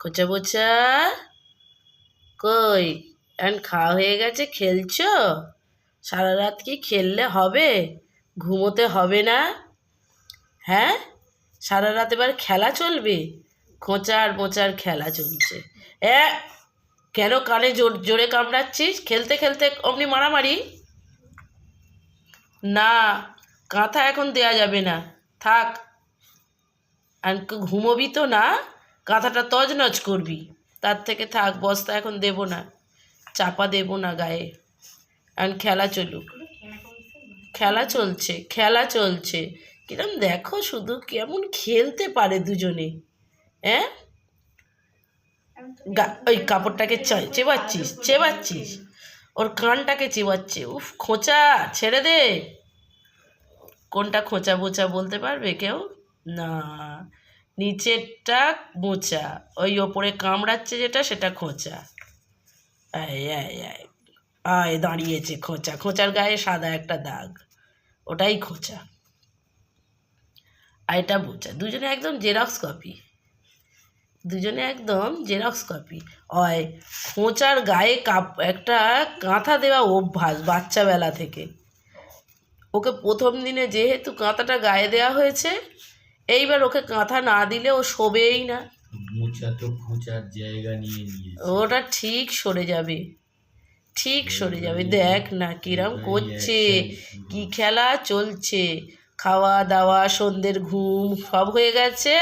খোঁচা বোচা কই এখন খাওয়া হয়ে গেছে, খেলছো? সারা রাত কি খেললে হবে? ঘুমোতে হবে না? হ্যাঁ, সারা রাত এবার খেলা চলবে? খোঁচার মোচার খেলা চলছে। এ কেন কানে জোরে কামড়াচ্ছিস? খেলতে খেলতে অমনি মারামারি? না, কাঁথা এখন দেয়া যাবে না, থাক। আর ঘুমোবি তো না, কাঁথাটা তজনজ করবি। তার থেকে থাক, বস্তা এখন দেবো না, চাপা দেবো না গায়ে। এখন খেলা চলুক। খেলা চলছে, খেলা চলছে। কিরম দেখো শুধু কেমন খেলতে পারে দুজনে। হ্যাঁ, ওই কাপড়টাকে চেবাচ্ছিস ওর কানটাকে চেবাচ্ছে। উফ, খোঁচা ছেড়ে দে। কোনটা খোঁচা বোচা বলতে পারবে কেউ? না, নিচেরটা মোচা, ওই ওপরে কামড়াচ্ছে যেটা সেটা খোঁচা। আয় আয় আয় আয়, দাঁড়িয়েছে খোঁচা, খোঁচার গায়ে সাদা একটা দাগ, ওটাই খোঁচা। আর এটা বোচা। দুজনে একদম জেরক্স কপি, দুজনে একদম জেরক্স কপি। ওই খোঁচার গায়ে একটা কাঁথা দেওয়া অভ্যাস বাচ্চাবেলা থেকে। ওকে প্রথম দিনে যেহেতু কাঁথাটা গায়ে দেওয়া হয়েছে, এইবার ওকে কাঁথা না দিলে ও শোবেই না। মোচা তো খোঁচার জায়গা নিয়ে নিয়েছে। ওটা ঠিক সরে যাবে, ঠিক সরে যাবে। দেখ না কিরম করছে, কি খেলা চলছে। খাওয়া দাওয়া, সন্ধ্যের ঘুম সব হয়ে গেছে,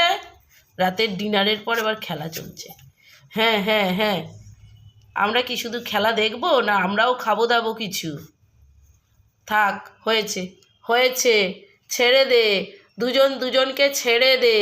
রাতের ডিনারের পর এবার খেলা চলছে। হ্যাঁ হ্যাঁ হ্যাঁ, আমরা কি শুধু খেলা দেখবো না, আমরাও খাবো দাবো কিছু? থাক, হয়েছে হয়েছে, ছেড়ে দে, দুজন দুজনকে ছেড়ে দে।